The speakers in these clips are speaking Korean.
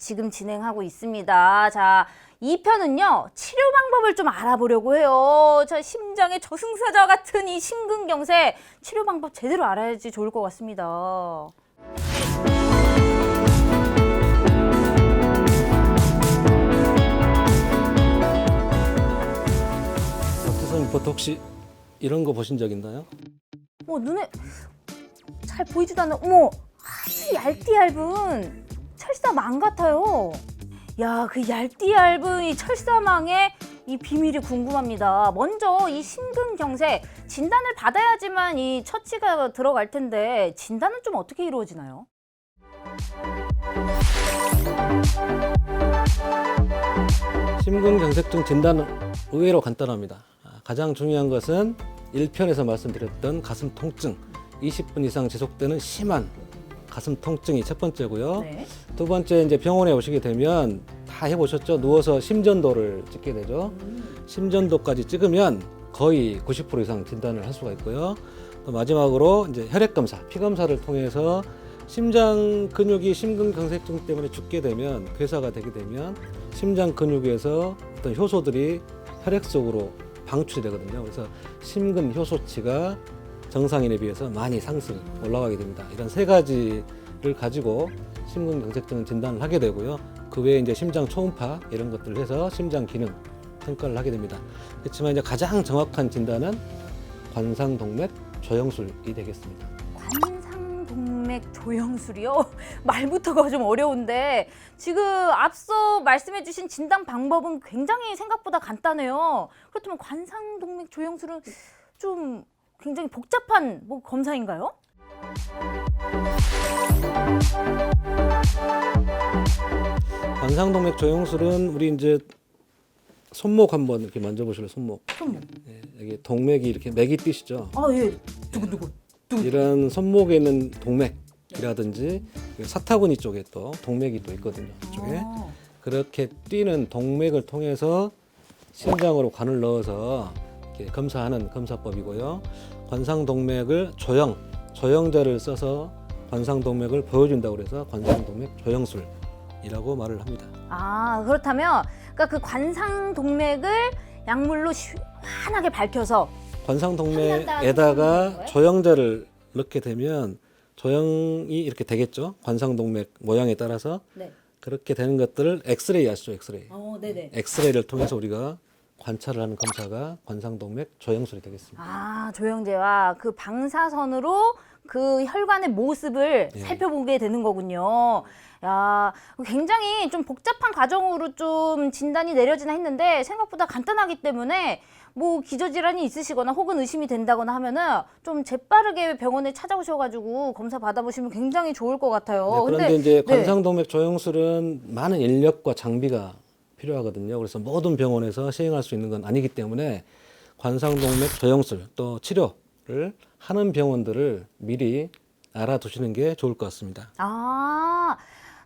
지금 진행하고 있습니다. 자, 2편은요, 치료 방법을 좀 알아보려고 해요. 자, 심장의 저승사자 같은 이 심근경색 치료 방법 제대로 알아야지 좋을 것 같습니다. 박태선 리포터 혹시 이런 거 보신 적 있나요? 눈에 잘 보이지도 않는, 어머, 아주 얇디 얇은 철사망 같아요. 야, 그 얇디 얇은 이 철사망의 이 비밀이 궁금합니다. 먼저 이 심근경색 진단을 받아야지만 이 처치가 들어갈 텐데 진단은 좀 어떻게 이루어지나요? 심근경색증 진단은 의외로 간단합니다. 가장 중요한 것은 1편에서 말씀드렸던 가슴 통증, 20분 이상 지속되는 심한 가슴 통증이 첫 번째고요. 네. 두 번째, 이제 병원에 오시게 되면 다 해보셨죠? 누워서 심전도를 찍게 되죠. 심전도까지 찍으면 거의 90% 이상 진단을 할 수가 있고요. 또 마지막으로 이제 혈액 검사, 피 검사를 통해서 심장 근육이 심근경색증 때문에 죽게 되면, 괴사가 되게 되면 심장 근육에서 어떤 효소들이 혈액 속으로 방출이 되거든요. 그래서 심근 효소치가 정상인에 비해서 많이 상승 올라가게 됩니다. 이런 세 가지를 가지고 심근경색증 진단을 하게 되고요. 그 외에 이제 심장 초음파 이런 것들을 해서 심장 기능 평가를 하게 됩니다. 그렇지만 이제 가장 정확한 진단은 관상동맥 조영술이 되겠습니다. 관상동맥 조영술이요? 말부터가 좀 어려운데 지금 앞서 말씀해주신 진단 방법은 굉장히 생각보다 간단해요. 그렇다면 관상동맥 조영술은 좀 굉장히 복잡한 검사인가요? 관상동맥 조영술은 우리 이제 손목 한번 이렇게 만져보실래요? 손목. 손목. 예, 여기 동맥이 이렇게 맥이 뛰시죠? 아, 예. 두근두근. 이런 손목에 있는 동맥이라든지 사타구니 쪽에 또 동맥이 또 있거든요. 이쪽에. 그렇게 뛰는 동맥을 통해서 심장으로 관을 넣어서 이렇게 검사하는 검사법이고요. 관상동맥을 조영제를 써서 관상동맥을 보여준다고 그래서 관상동맥 조영술이라고 말을 합니다. 아, 그렇다면 그러니까 그 관상동맥을 약물로 시원하게 밝혀서 관상동맥에다가 조영제를 넣게 되면 조영이 이렇게 되겠죠. 관상동맥 모양에 따라서. 네. 그렇게 되는 것들을 엑스레이 아시죠? 엑스레이. 네네. 엑스레이를 통해서 우리가 관찰을 하는 검사가 관상동맥 조영술이 되겠습니다. 아, 조영제와 그 방사선으로 그 혈관의 모습을 예. 살펴보게 되는 거군요. 야, 굉장히 좀 복잡한 과정으로 좀 진단이 내려지나 했는데 생각보다 간단하기 때문에 기저질환이 있으시거나 혹은 의심이 된다거나 하면은 좀 재빠르게 병원에 찾아오셔가지고 검사 받아보시면 굉장히 좋을 것 같아요. 네, 그런데 이제 관상동맥 조영술은 많은 인력과 장비가 필요하거든요. 그래서 모든 병원에서 시행할 수 있는 건 아니기 때문에 관상동맥 조영술 또 치료를 하는 병원들을 미리 알아두시는 게 좋을 것 같습니다. 아,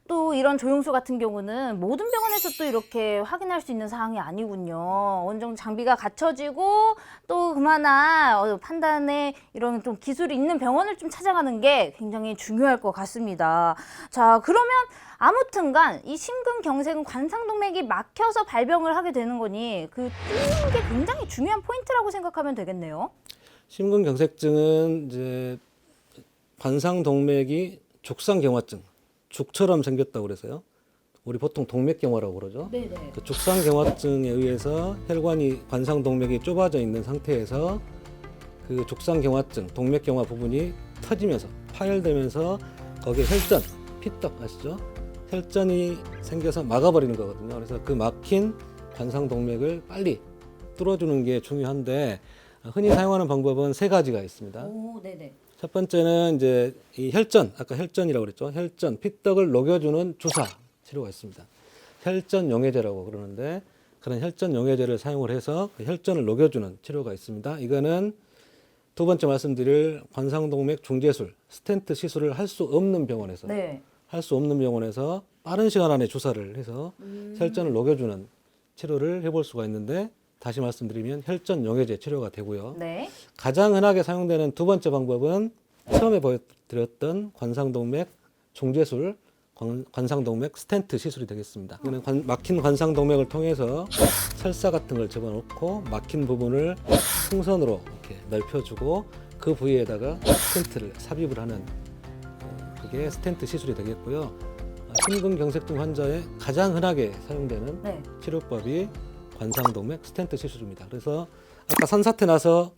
또 이런 조영술 같은 경우는 모든 병원에서 또 이렇게 확인할 수 있는 사항이 아니군요. 어느 정도 장비가 갖춰지고 또 그만한 판단에 이런 좀 기술이 있는 병원을 좀 찾아가는 게 굉장히 중요할 것 같습니다. 자, 그러면 아무튼간 이 심근경색은 관상동맥이 막혀서 발병을 하게 되는 거니 그 뚫는 게 굉장히 중요한 포인트라고 생각하면 되겠네요. 심근경색증은 이제 관상동맥이 죽상경화증, 죽처럼 생겼다고 그래서요. 우리 보통 동맥경화라고 그러죠. 네네. 그 죽상경화증에 의해서 혈관이 관상동맥이 좁아져 있는 상태에서 그 죽상경화증, 동맥경화 부분이 터지면서 파열되면서 거기에 혈전, 피떡 아시죠? 혈전이 생겨서 막아버리는 거거든요. 그래서 그 막힌 관상동맥을 빨리 뚫어주는 게 중요한데 흔히 사용하는 방법은 세 가지가 있습니다. 오, 네네. 첫 번째는 이제 이 혈전, 아까 혈전이라고 그랬죠. 혈전, 피떡을 녹여주는 주사 치료가 있습니다. 혈전 용해제라고 그러는데 그런 혈전 용해제를 사용을 해서 그 혈전을 녹여주는 치료가 있습니다. 이거는 두 번째 말씀드릴 관상동맥 중재술, 스텐트 시술을 할 수 없는 병원에서 할 수 없는 병원에서 빠른 시간 안에 주사를 해서 혈전을 녹여주는 치료를 해볼 수가 있는데 다시 말씀드리면 혈전 용해제 치료가 되고요. 네. 가장 흔하게 사용되는 두 번째 방법은 처음에 보여드렸던 관상동맥 중재술, 관상동맥 스텐트 시술이 되겠습니다. 이거는 막힌 관상동맥을 통해서 철사 같은 걸 집어넣고 막힌 부분을 풍선으로 이렇게 넓혀주고 그 부위에다가 스텐트를 삽입을 하는 그게 스텐트 시술이 되겠고요. 심근경색증 환자에 가장 흔하게 사용되는 네. 치료법이 관상동맥 스텐트 시술입니다. 그래서 아까 산사태 나서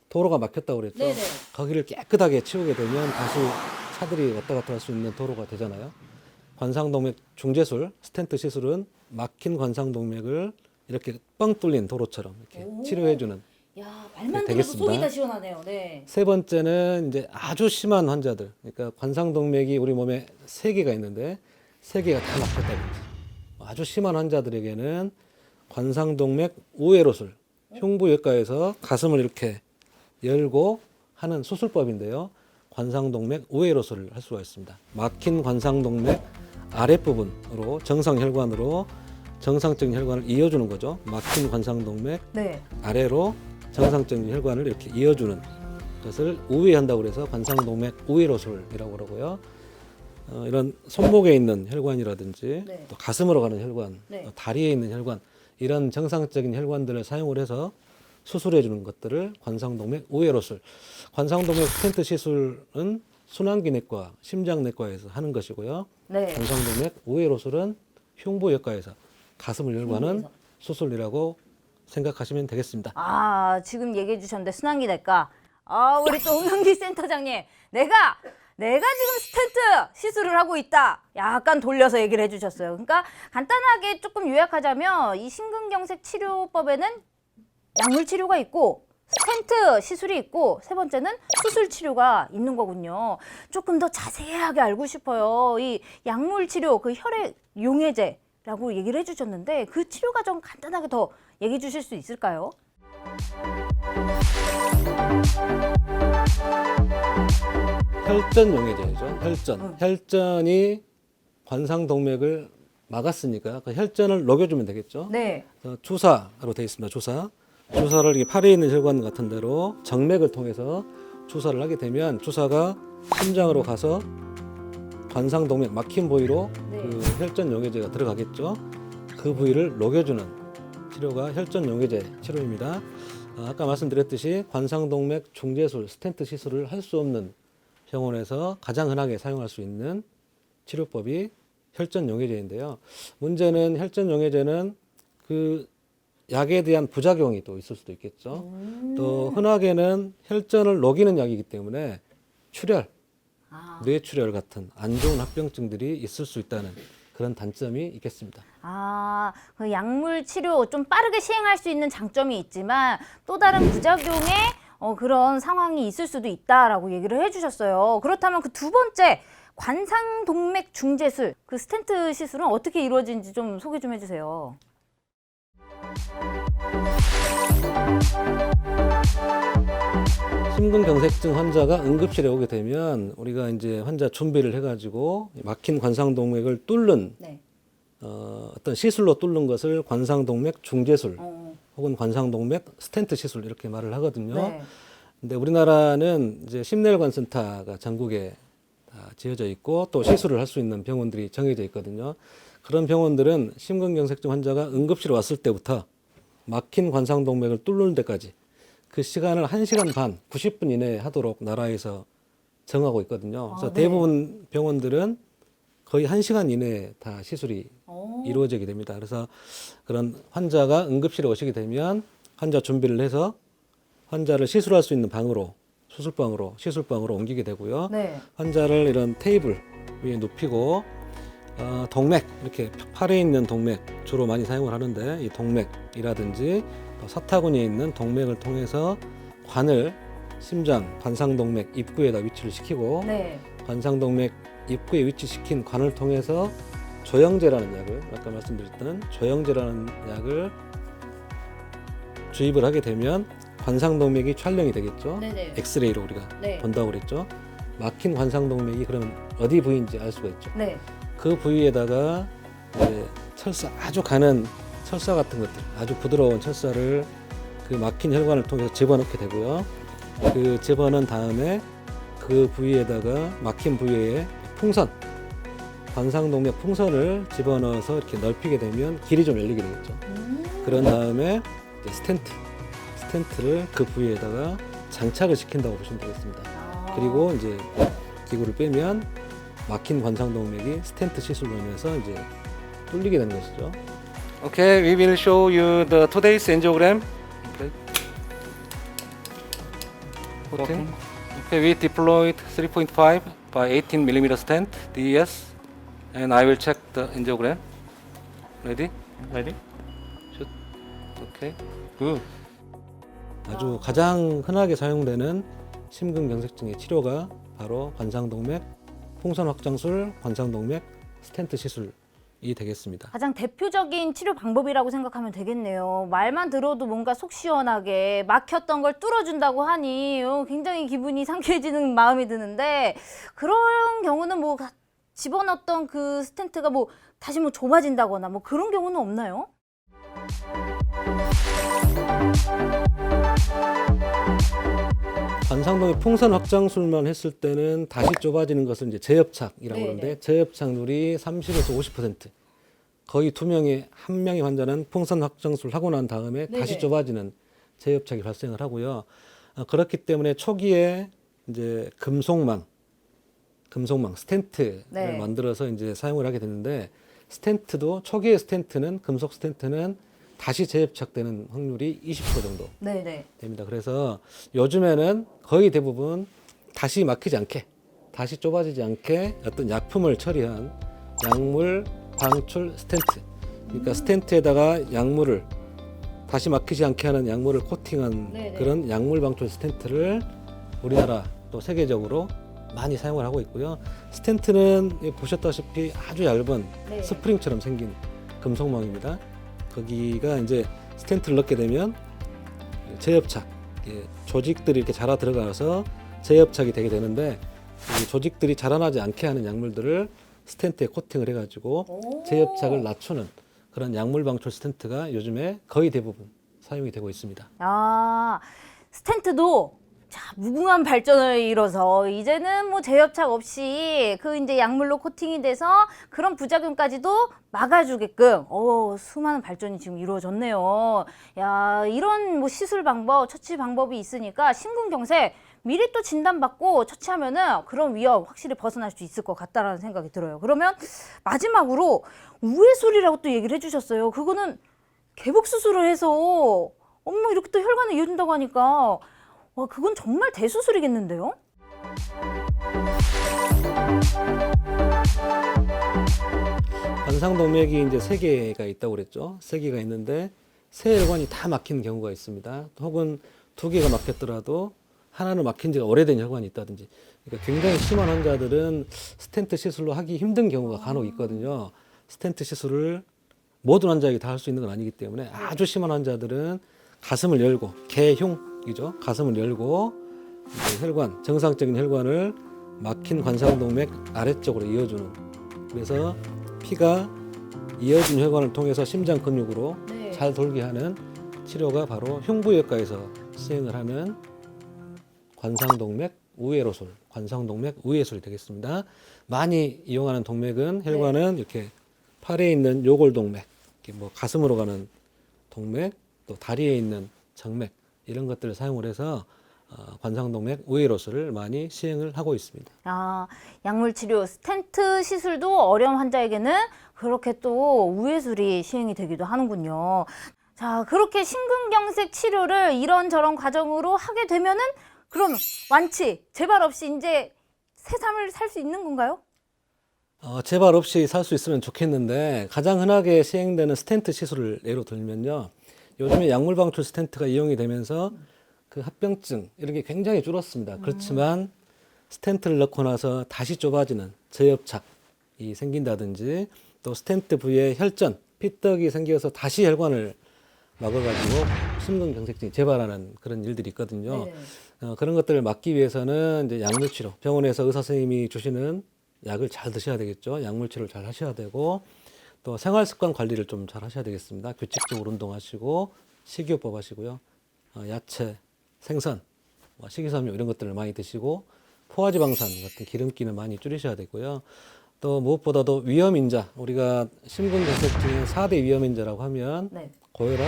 도로가 막혔다고 그랬죠. 네네. 거기를 깨끗하게 치우게 되면 다시 차들이 왔다 갔다 할 수 있는 도로가 되잖아요. 관상동맥 중재술, 스텐트 시술은 막힌 관상동맥을 이렇게 뻥 뚫린 도로처럼 이렇게 오. 치료해주는. 야, 말만 들어도 되겠습니다. 속이 다 시원하네요. 네. 세 번째는 이제 아주 심한 환자들, 그러니까 관상동맥이 우리 몸에 3개가 있는데 3개가 다 막혔다든지 아주 심한 환자들에게는 관상동맥 우회로술, 흉부외과에서 가슴을 이렇게 열고 하는 수술법인데요. 관상동맥 우회로술을 할 수가 있습니다. 막힌 관상동맥 아랫부분으로 정상혈관으로 정상적인 혈관을 이어주는 거죠. 막힌 관상동맥 네. 아래로 정상적인 혈관을 이렇게 이어주는 것을 우회한다고 해서 관상동맥 우회로술이라고 그러고요. 이런 손목에 있는 혈관이라든지 네. 또 가슴으로 가는 혈관, 네. 또 다리에 있는 혈관 이런 정상적인 혈관들을 사용을 해서 수술해 주는 것들을 관상동맥 우회로술. 관상동맥 스텐트 시술은 순환기내과, 심장내과에서 하는 것이고요. 네. 관상동맥 우회로술은 흉부외과에서 가슴을 열고 하는 흉부에서. 수술이라고 생각하시면 되겠습니다. 아, 지금 얘기해 주셨는데 순환기내과. 아, 우리 또 홍영기 센터장님. 내가 지금 스텐트 시술을 하고 있다. 약간 돌려서 얘기를 해주셨어요. 그러니까 간단하게 조금 요약하자면 이 심근경색 치료법에는 약물 치료가 있고 스텐트 시술이 있고 세 번째는 수술 치료가 있는 거군요. 조금 더 자세하게 알고 싶어요. 이 약물 치료, 그 혈액 용해제라고 얘기를 해주셨는데 그 치료 과정 간단하게 더 얘기해 주실 수 있을까요? 혈전 용해제죠. 혈전이 관상동맥을 막았으니까 그 혈전을 녹여주면 되겠죠. 네. 주사로 되어 있습니다. 주사를 이렇게 팔에 있는 혈관 같은 데로 정맥을 통해서 주사를 하게 되면 주사가 심장으로 가서 관상동맥 막힌 부위로 네. 그 혈전 용해제가 들어가겠죠. 그 부위를 녹여주는 치료가 혈전 용해제 치료입니다. 아까 말씀드렸듯이 관상동맥 중재술, 스텐트 시술을 할 수 없는 병원에서 가장 흔하게 사용할 수 있는 치료법이 혈전 용해제인데요. 문제는 혈전 용해제는 그 약에 대한 부작용이 또 있을 수도 있겠죠. 또 흔하게는 혈전을 녹이는 약이기 때문에 출혈, 뇌출혈 같은 안 좋은 합병증들이 있을 수 있다는 그런 단점이 있겠습니다. 아, 그 약물 치료 좀 빠르게 시행할 수 있는 장점이 있지만 또 다른 부작용의 그런 상황이 있을 수도 있다라고 얘기를 해주셨어요. 그렇다면 그 두 번째 관상동맥 중재술, 그 스텐트 시술은 어떻게 이루어지는지 좀 소개 좀 해주세요. 심근경색증 환자가 응급실에 오게 되면 우리가 이제 환자 준비를 해가지고 막힌 관상동맥을 뚫는 네. 어떤 시술로 뚫는 것을 관상동맥 중재술 혹은 관상동맥 스텐트 시술 이렇게 말을 하거든요. 네. 근데 우리나라는 이제 심내혈관 센터가 전국에 다 지어져 있고 또 시술을 할 수 있는 병원들이 정해져 있거든요. 그런 병원들은 심근경색증 환자가 응급실에 왔을 때부터 막힌 관상동맥을 뚫는 데까지 그 시간을 1시간 반, 90분 이내에 하도록 나라에서 정하고 있거든요. 그래서 네. 대부분 병원들은 거의 1시간 이내에 다 시술이 이루어지게 됩니다. 그래서 그런 환자가 응급실에 오시게 되면 환자 준비를 해서 환자를 시술할 수 있는 방으로, 수술방으로, 시술방으로 옮기게 되고요. 네. 환자를 이런 테이블 위에 눕히고 동맥, 이렇게 팔에 있는 동맥 주로 많이 사용을 하는데 이 동맥이라든지 사타구니에 있는 동맥을 통해서 관을 심장, 관상동맥 입구에다 위치를 시키고 네. 관상동맥 입구에 위치시킨 관을 통해서 조영제라는 약을 아까 말씀드렸던 조영제라는 약을 주입을 하게 되면 관상동맥이 촬영이 되겠죠. 네네. 엑스레이로 우리가 네. 본다고 그랬죠. 막힌 관상동맥이 그러면 어디 부위인지 알 수가 있죠. 네. 그 부위에다가 이제 철사, 아주 가는 철사 같은 것들, 아주 부드러운 철사를 그 막힌 혈관을 통해서 집어넣게 되고요. 그 집어넣은 다음에 그 부위에다가 막힌 부위에 풍선, 관상동맥 풍선을 집어넣어서 이렇게 넓히게 되면 길이 좀 열리게 되겠죠. 그런 다음에 이제 스텐트를 그 부위에다가 장착을 시킨다고 보시면 되겠습니다. 그리고 이제 기구를 빼면 막힌 관상동맥이 스텐트 시술로 인해서 이제 뚫리게 되는 것이죠. Okay, we will show you the today's angiogram. Okay. Okay, we deployed 3.5 by 18 mm stent DES, and I will check the angiogram. Ready? Ready? Shoot. Okay. Good. 아주 가장 흔하게 사용되는 심근경색증의 치료가 바로 관상동맥 풍선 확장술, 관상동맥 스텐트 시술이 되겠습니다. 가장 대표적인 치료 방법이라고 생각하면 되겠네요. 말만 들어도 뭔가 속 시원하게 막혔던 걸 뚫어준다고 하니 굉장히 기분이 상쾌해지는 마음이 드는데, 그런 경우는 뭐 집어넣었던 그 스텐트가 뭐 다시 뭐 좁아진다거나 뭐 그런 경우는 없나요? 관상동맥 풍선 확장술만 했을 때는 다시 좁아지는 것을 이제 재협착이라고 네네. 하는데, 재협착률이 30에서 50%. 거의 2명의 1명의 환자는 풍선 확장술 하고 난 다음에 다시 네네. 좁아지는 재협착이 발생을 하고요. 그렇기 때문에 초기에 이제 금속망 스텐트를 네. 만들어서 이제 사용을 하게 되는데, 스텐트도 초기의 스텐트는 금속 스텐트는 다시 재협착되는 확률이 20% 정도 네네. 됩니다. 그래서 요즘에는 거의 대부분 다시 막히지 않게, 다시 좁아지지 않게 어떤 약품을 처리한 약물 방출 스텐트. 그러니까 스텐트에다가 약물을 다시 막히지 않게 하는 약물을 코팅한 네네. 그런 약물 방출 스텐트를 우리나라 또 세계적으로 많이 사용을 하고 있고요. 스텐트는 보셨다시피 아주 얇은 네. 스프링처럼 생긴 금속망입니다. 거기가 이제 스텐트를 넣게 되면 재협착, 조직들이 이렇게 자라 들어가서 재협착이 되게 되는데, 이 조직들이 자라나지 않게 하는 약물들을 스텐트에 코팅을 해가지고 재협착을 낮추는 그런 약물 방출 스텐트가 요즘에 거의 대부분 사용이 되고 있습니다. 아, 스텐트도 무궁한 발전을 이뤄서 이제는 뭐 재협착 없이 그 이제 약물로 코팅이 돼서 그런 부작용까지도 막아주게끔 수많은 발전이 지금 이루어졌네요. 야, 이런 뭐 시술 방법, 처치 방법이 있으니까 심근경색 미리 또 진단받고 처치하면은 그런 위험 확실히 벗어날 수 있을 것 같다라는 생각이 들어요. 그러면 마지막으로 우회술이라고 또 얘기를 해주셨어요. 그거는 개복 수술을 해서 이렇게 또 혈관을 이어준다고 하니까 와, 그건 정말 대수술이겠는데요? 관상동맥이 이제 3개가 있다고 그랬죠. 3개가 있는데 세 혈관이 다 막힌 경우가 있습니다. 혹은 2개가 막혔더라도 하나는 막힌 지가 오래된 혈관이 있다든지. 그러니까 굉장히 심한 환자들은 스텐트 시술로 하기 힘든 경우가 간혹 있거든요. 스텐트 시술을 모든 환자에게 다 할 수 있는 건 아니기 때문에 아주 심한 환자들은 가슴을 열고, 개흉이죠. 가슴을 열고 이제 혈관, 정상적인 혈관을 막힌 관상동맥 아래쪽으로 이어주는, 그래서 피가 이어진 혈관을 통해서 심장 근육으로 네. 잘 돌게 하는 치료가 바로 흉부외과에서 시행을 하는 관상동맥 우회로술, 관상동맥 우회술이 되겠습니다. 많이 이용하는 동맥은, 혈관은 이렇게 팔에 있는 요골동맥, 이렇게 뭐 가슴으로 가는 동맥, 또 다리에 있는 정맥, 이런 것들을 사용을 해서 관상동맥 우회로술을 많이 시행을 하고 있습니다. 아, 약물 치료, 스텐트 시술도 어려운 환자에게는 그렇게 또 우회술이 시행이 되기도 하는군요. 자, 그렇게 심근경색 치료를 이런저런 과정으로 하게 되면은 그럼 완치, 재발 없이 이제 새 삶을 살 수 있는 건가요? 재발 없이 살 수 있으면 좋겠는데, 가장 흔하게 시행되는 스텐트 시술을 예로 들면요. 요즘에 약물 방출 스텐트가 이용이 되면서 그 합병증 이런 게 굉장히 줄었습니다. 그렇지만 스텐트를 넣고 나서 다시 좁아지는 재협착이 생긴다든지, 또 스텐트 부위에 혈전, 피떡이 생겨서 다시 혈관을 막아가지고 심근경색증이 재발하는 그런 일들이 있거든요. 그런 것들을 막기 위해서는 이제 약물 치료, 병원에서 의사 선생님이 주시는 약을 잘 드셔야 되겠죠. 약물 치료를 잘 하셔야 되고, 또 생활 습관 관리를 좀 잘 하셔야 되겠습니다. 규칙적으로 운동하시고 식이요법 하시고요. 야채, 생선, 식이섬유 이런 것들을 많이 드시고, 포화지방산 같은 기름기는 많이 줄이셔야 되고요. 또 무엇보다도 위험인자, 우리가 심근경색증의 4대 위험인자라고 하면 네. 고혈압,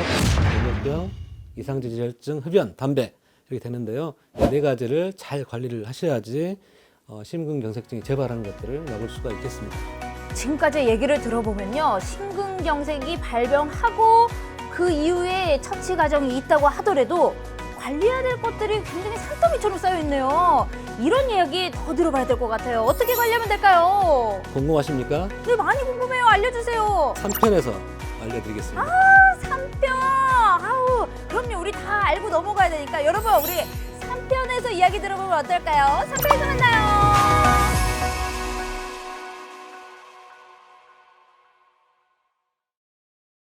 당뇨병, 이상지질증, 흡연, 담배 이렇게 되는데요. 이 네 가지를 잘 관리를 하셔야지 심근경색증이 재발하는 것들을 막을 수가 있겠습니다. 지금까지 얘기를 들어보면요. 심근경색이 발병하고 그 이후에 처치 과정이 있다고 하더라도 관리해야 될 것들이 굉장히 산더미처럼 쌓여 있네요. 이런 이야기 더 들어봐야 될 것 같아요. 어떻게 관리하면 될까요? 궁금하십니까? 네, 많이 궁금해요. 알려주세요. 3편에서 알려드리겠습니다. 3편! 아우, 그럼요. 우리 다 알고 넘어가야 되니까 여러분, 우리 3편에서 이야기 들어보면 어떨까요? 3편에서 만나요.